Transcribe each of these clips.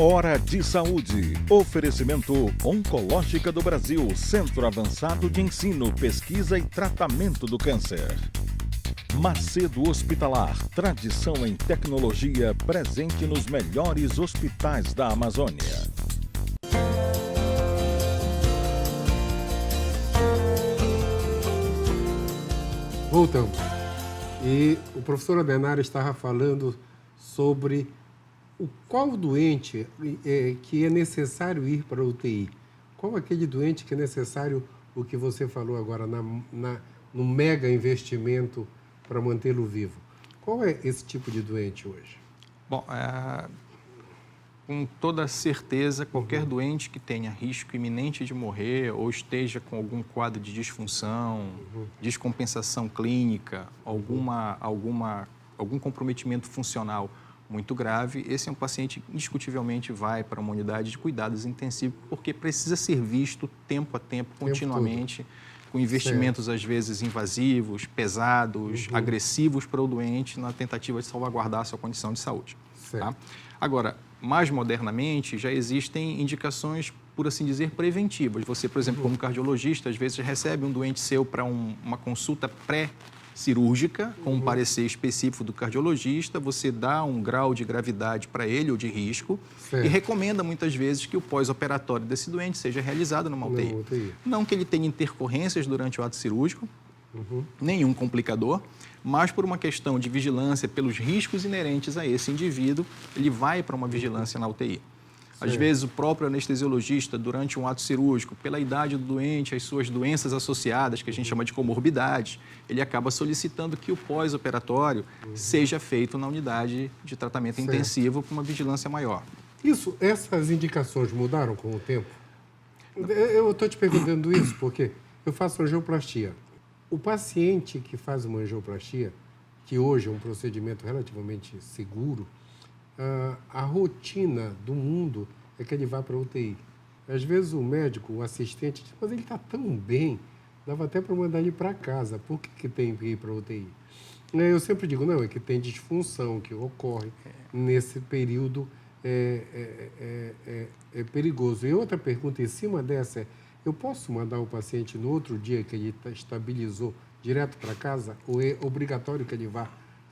Hora de Saúde. Oferecimento Oncológica do Brasil, Centro Avançado de Ensino, Pesquisa e Tratamento do Câncer. Macedo Hospitalar, tradição em tecnologia presente nos melhores hospitais da Amazônia. Voltamos. E o professor Adenauer estava falando sobre qual doente que é necessário ir para a UTI. Qual aquele doente que é necessário, o que você falou agora, no mega investimento para mantê-lo vivo. Qual é esse tipo de doente hoje? Bom, com toda certeza, qualquer doente que tenha risco iminente de morrer ou esteja com algum quadro de disfunção, descompensação clínica, algum comprometimento funcional muito grave, esse é um paciente que indiscutivelmente vai para uma unidade de cuidados intensivos porque precisa ser visto tempo a tempo, continuamente, com investimentos às vezes invasivos, pesados, agressivos para o doente na tentativa de salvaguardar a sua condição de saúde. Tá? Agora, mais modernamente, já existem indicações, por assim dizer, preventivas. Você, por exemplo, como cardiologista, às vezes recebe um doente seu para uma consulta pré-cirúrgica, com um parecer específico do cardiologista, você dá um grau de gravidade para ele ou de risco e recomenda muitas vezes que o pós-operatório desse doente seja realizado numa UTI. Não que ele tenha intercorrências durante o ato cirúrgico, nenhum complicador, mas por uma questão de vigilância pelos riscos inerentes a esse indivíduo, ele vai para uma vigilância na UTI. Às vezes, o próprio anestesiologista, durante um ato cirúrgico, pela idade do doente, as suas doenças associadas, que a gente chama de comorbidades, ele acaba solicitando que o pós-operatório seja feito na unidade de tratamento intensivo com uma vigilância maior. Essas indicações mudaram com o tempo? Eu estou te perguntando isso porque eu faço angioplastia. O paciente que faz uma angioplastia, que hoje é um procedimento relativamente seguro, a rotina do mundo é que ele vá para a UTI. Às vezes o médico, o assistente, diz, mas ele está tão bem, dava até para mandar ele para casa, por que tem que ir para a UTI? Eu sempre digo, não, é que tem disfunção que ocorre nesse período, é perigoso. E outra pergunta em cima dessa é, eu posso mandar o paciente no outro dia que ele estabilizou direto para casa ou é obrigatório que ele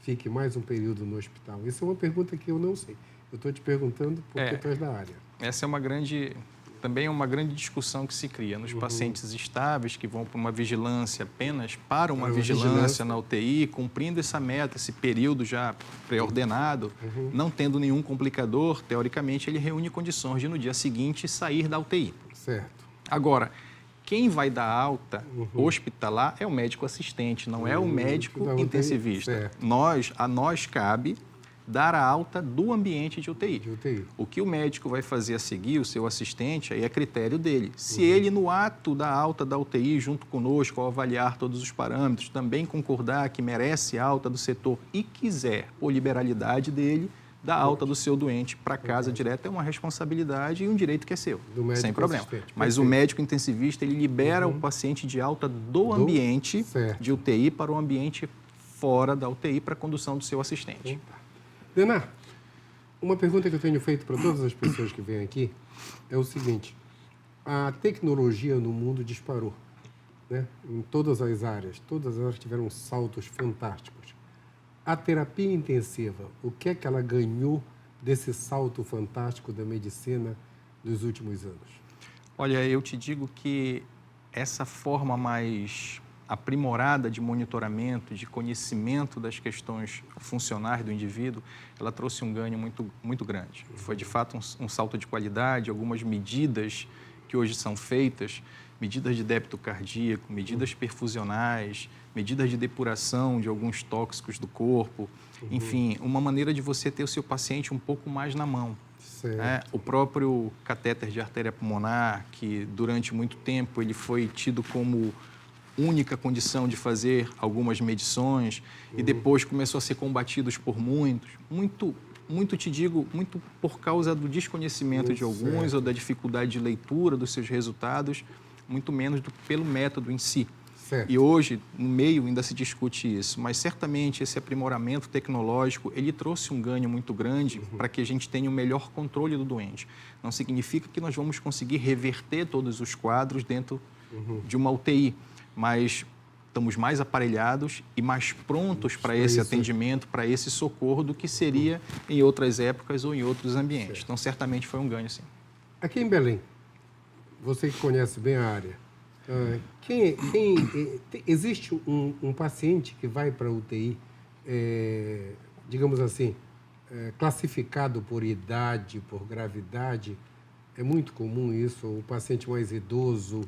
fique mais um período no hospital? Isso é uma pergunta que eu não sei. Eu estou te perguntando porque tu és da área. Essa é também uma grande discussão que se cria nos pacientes estáveis que vão para uma vigilância apenas para uma vigilância na UTI, cumprindo essa meta, esse período já pré-ordenado, não tendo nenhum complicador, teoricamente ele reúne condições de no dia seguinte sair da UTI. Certo. Agora, quem vai dar alta hospitalar é o médico assistente, não é o médico intensivista. A nós cabe dar a alta do ambiente de UTI. O que o médico vai fazer a seguir, o seu assistente, aí é critério dele. Se ele, no ato da alta da UTI, junto conosco, ao avaliar todos os parâmetros, também concordar que merece alta do setor e quiser, por liberalidade dele, da alta do seu doente para casa direto é uma responsabilidade e um direito que é seu, sem problema. Mas o médico intensivista, ele libera o paciente de alta do ambiente de UTI para o ambiente fora da UTI para a condução do seu assistente. Adenauer, uma pergunta que eu tenho feito para todas as pessoas que vêm aqui é o seguinte, a tecnologia no mundo disparou, né? Em todas as áreas tiveram saltos fantásticos. A terapia intensiva, o que é que ela ganhou desse salto fantástico da medicina dos últimos anos? Olha, eu te digo que essa forma mais aprimorada de monitoramento, de conhecimento das questões funcionais do indivíduo, ela trouxe um ganho muito, muito grande. Foi, de fato, um salto de qualidade, algumas medidas que hoje são feitas, medidas de débito cardíaco, medidas perfusionais, medidas de depuração de alguns tóxicos do corpo, enfim, uma maneira de você ter o seu paciente um pouco mais na mão. O próprio catéter de artéria pulmonar, que durante muito tempo ele foi tido como única condição de fazer algumas medições e depois começou a ser combatidos por muitos, muito te digo, muito por causa do desconhecimento de alguns ou da dificuldade de leitura dos seus resultados, muito menos pelo método em si. Certo. E hoje, no meio, ainda se discute isso. Mas, certamente, esse aprimoramento tecnológico, ele trouxe um ganho muito grande para que a gente tenha um melhor controle do doente. Não significa que nós vamos conseguir reverter todos os quadros dentro de uma UTI, mas estamos mais aparelhados e mais prontos para esse atendimento, para esse socorro, do que seria em outras épocas ou em outros ambientes. Certo. Então, certamente foi um ganho, sim. Aqui em Belém, você que conhece bem a área, existe um paciente que vai para a UTI, digamos assim, classificado por idade, por gravidade? É muito comum isso? O paciente mais idoso?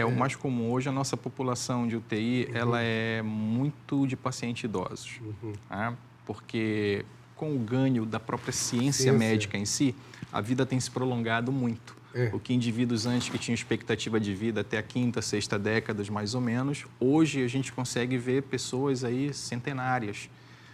O mais comum hoje, a nossa população de UTI, ela é muito de pacientes idosos, tá? Porque com o ganho da própria ciência médica em si, a vida tem se prolongado muito. O que indivíduos antes que tinham expectativa de vida até a 5ª, 6ª décadas, mais ou menos, hoje a gente consegue ver pessoas aí centenárias.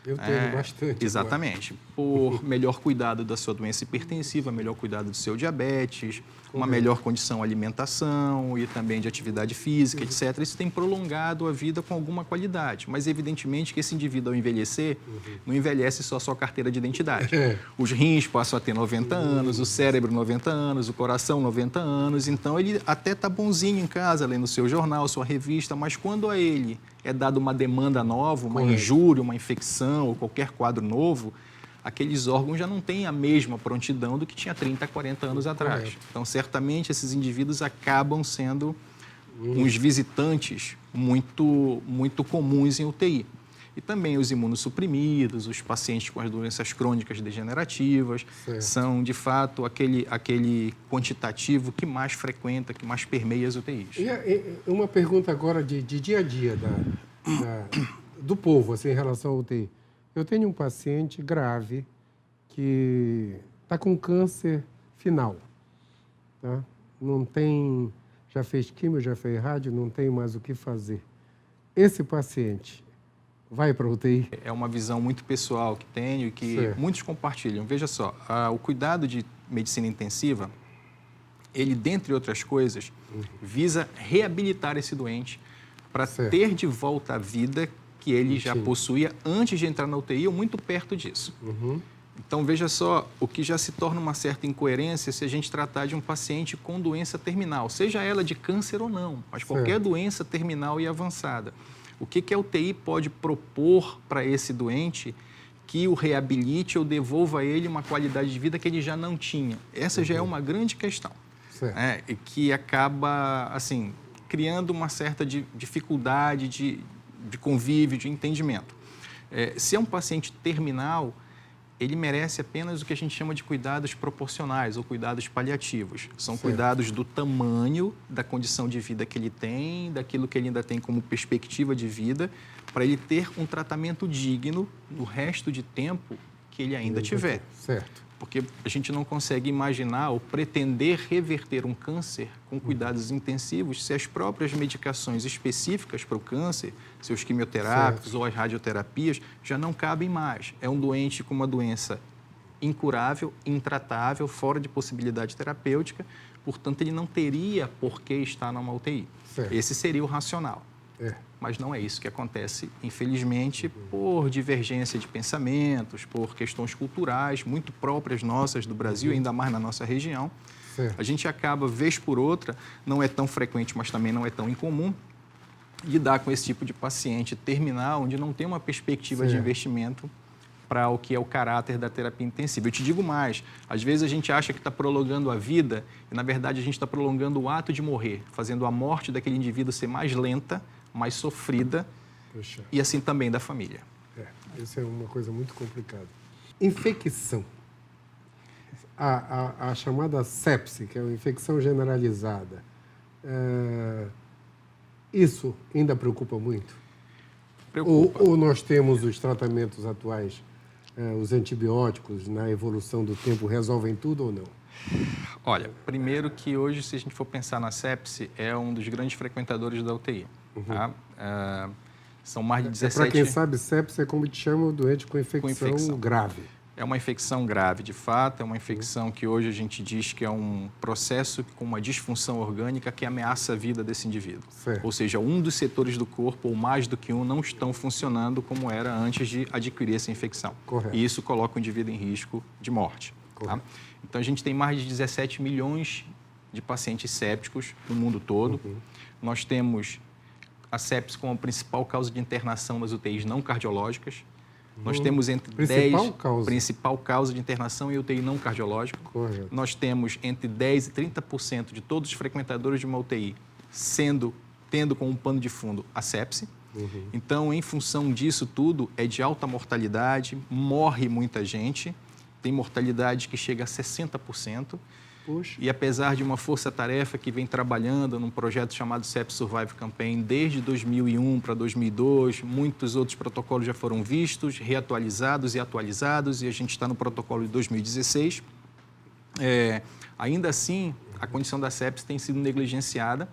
Eu tenho bastante. Exatamente. Por melhor cuidado da sua doença hipertensiva, melhor cuidado do seu diabetes, uma melhor condição de alimentação e também de atividade física, etc. Isso tem prolongado a vida com alguma qualidade. Mas, evidentemente, que esse indivíduo, ao envelhecer, não envelhece só a sua carteira de identidade. Os rins passam a ter 90 anos, o cérebro 90 anos, o coração 90 anos. Então, ele até está bonzinho em casa, lendo o seu jornal, sua revista, mas quando a ele é dada uma demanda nova, uma injúria, uma infecção ou qualquer quadro novo, aqueles órgãos já não têm a mesma prontidão do que tinha 30, 40 anos atrás. Então, certamente, esses indivíduos acabam sendo uns visitantes muito, muito comuns em UTI. E também os imunossuprimidos, os pacientes com as doenças crônicas degenerativas, são, de fato, aquele quantitativo que mais frequenta, que mais permeia as UTIs. E uma pergunta agora de dia a dia do povo, assim, em relação à UTI. Eu tenho um paciente grave que está com câncer final, tá? Não tem, já fez quimio, já fez rádio, não tem mais o que fazer. Esse paciente vai para a UTI? É uma visão muito pessoal que tenho e que muitos compartilham. Veja só, o cuidado de medicina intensiva, ele, dentre outras coisas, visa reabilitar esse doente para ter de volta a vida que ele já possuía antes de entrar na UTI ou muito perto disso. Então, veja só, o que já se torna uma certa incoerência se a gente tratar de um paciente com doença terminal, seja ela de câncer ou não, mas qualquer doença terminal e avançada. O que a UTI pode propor para esse doente que o reabilite ou devolva a ele uma qualidade de vida que ele já não tinha? Essa já é uma grande questão, e que acaba, assim, criando uma certa dificuldade de convívio, de entendimento. Se é um paciente terminal, ele merece apenas o que a gente chama de cuidados proporcionais ou cuidados paliativos. São cuidados do tamanho da condição de vida que ele tem, daquilo que ele ainda tem como perspectiva de vida, para ele ter um tratamento digno no resto de tempo que ele ainda tiver. Porque a gente não consegue imaginar ou pretender reverter um câncer com cuidados intensivos se as próprias medicações específicas para o câncer, seus quimioterápicos ou as radioterapias, já não cabem mais. É um doente com uma doença incurável, intratável, fora de possibilidade terapêutica, portanto, ele não teria por que estar numa UTI. Esse seria o racional. Mas não é isso que acontece, infelizmente, por divergência de pensamentos, por questões culturais muito próprias nossas do Brasil, ainda mais na nossa região. A gente acaba, vez por outra, não é tão frequente, mas também não é tão incomum, lidar com esse tipo de paciente terminal, onde não tem uma perspectiva de investimento para o que é o caráter da terapia intensiva. Eu te digo mais, às vezes a gente acha que está prolongando a vida e, na verdade, a gente está prolongando o ato de morrer, fazendo a morte daquele indivíduo ser mais lenta, mais sofrida e assim também da família. Isso é uma coisa muito complicada. Infecção. A chamada sepse, que é uma infecção generalizada, isso ainda preocupa muito? Preocupa. Ou nós temos os tratamentos atuais, os antibióticos, na evolução do tempo, resolvem tudo ou não? Olha, primeiro que hoje, se a gente for pensar na sepse, é um dos grandes frequentadores da UTI. Tá? São mais de 17... Para quem sabe, sepse é como te chama o doente com infecção grave. É uma infecção grave, de fato, é uma infecção que hoje a gente diz que é um processo com uma disfunção orgânica que ameaça a vida desse indivíduo. Certo. Ou seja, um dos setores do corpo, ou mais do que um, não estão funcionando como era antes de adquirir essa infecção. Correto. E isso coloca o indivíduo em risco de morte. Tá? Então, a gente tem mais de 17 milhões de pacientes sépticos no mundo todo. Nós temos a sepse como a principal causa de internação nas UTIs não cardiológicas. Nós temos entre principal causa de internação em UTI não cardiológica. Correto. Nós temos entre 10% e 30% de todos os frequentadores de uma UTI tendo como pano de fundo a sepse. Então, em função disso tudo, é de alta mortalidade, morre muita gente, tem mortalidade que chega a 60%. Puxa. E apesar de uma força-tarefa que vem trabalhando num projeto chamado Sepsis Survive Campaign desde 2001 para 2002, muitos outros protocolos já foram vistos, reatualizados e atualizados, e a gente está no protocolo de 2016. Ainda assim, a condição da sepsis tem sido negligenciada,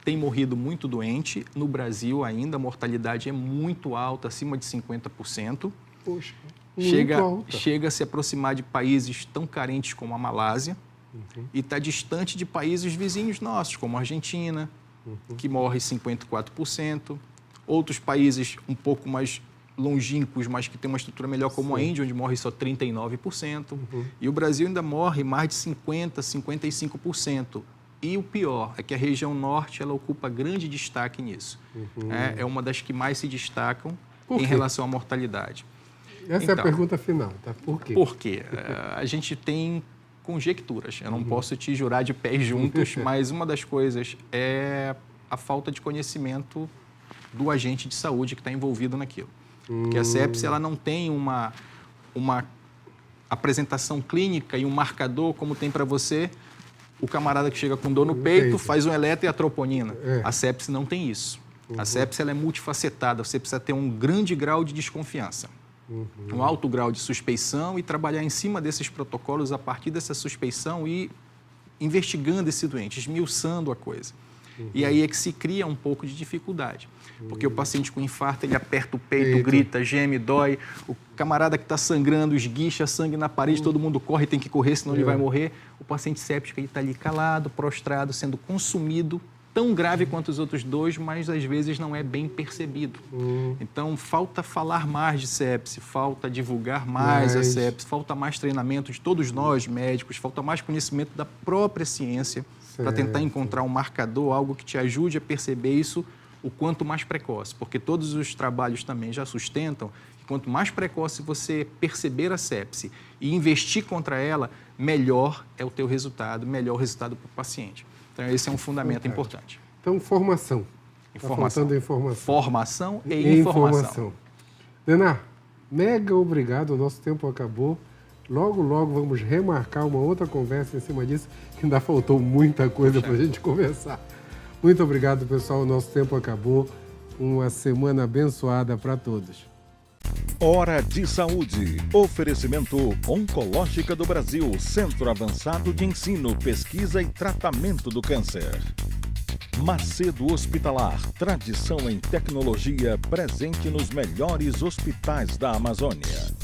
tem morrido muito doente. No Brasil ainda a mortalidade é muito alta, acima de 50%. Poxa, Chega a se aproximar de países tão carentes como a Malásia. E está distante de países vizinhos nossos, como a Argentina, que morre 54%. Outros países um pouco mais longínquos, mas que tem uma estrutura melhor, como a Índia, onde morre só 39%. E o Brasil ainda morre mais de 50%, 55%. E o pior é que a região norte ela ocupa grande destaque nisso. É uma das que mais se destacam em relação à mortalidade. Essa é a pergunta final, tá? Por quê? Por quê? A gente tem conjecturas. Eu não posso te jurar de pés juntos, mas uma das coisas é a falta de conhecimento do agente de saúde que está envolvido naquilo. Porque a sepse ela não tem uma apresentação clínica e um marcador como tem para você o camarada que chega com dor no peito, faz um eletro e a troponina. A sepse não tem isso. A sepse ela é multifacetada, você precisa ter um grande grau de desconfiança. Um alto grau de suspeição e trabalhar em cima desses protocolos a partir dessa suspeição e investigando esse doente, esmiuçando a coisa. E aí é que se cria um pouco de dificuldade. Porque o paciente com infarto, ele aperta o peito, grita, geme, dói. O camarada que está sangrando, esguicha sangue na parede, todo mundo corre, tem que correr, senão ele vai morrer. O paciente séptico, ele está ali calado, prostrado, sendo consumido, tão grave quanto os outros dois, mas às vezes não é bem percebido. Então, falta falar mais de sepse, falta divulgar mais a sepse, falta mais treinamento de todos nós, médicos, falta mais conhecimento da própria ciência para tentar encontrar um marcador, algo que te ajude a perceber isso o quanto mais precoce, porque todos os trabalhos também já sustentam que quanto mais precoce você perceber a sepse e investir contra ela, melhor é o teu resultado, melhor o resultado para o paciente. Então, esse é um fundamento importante. Então, formação. Informação. Tá faltando informação. Formação e informação. Denar, mega obrigado. O nosso tempo acabou. Logo, logo vamos remarcar uma outra conversa em cima disso, que ainda faltou muita coisa para a gente conversar. Muito obrigado, pessoal. O nosso tempo acabou. Uma semana abençoada para todos. Hora de Saúde. Oferecimento Oncológica do Brasil, Centro Avançado de Ensino, Pesquisa e Tratamento do Câncer. Macedo Hospitalar, tradição em tecnologia presente nos melhores hospitais da Amazônia.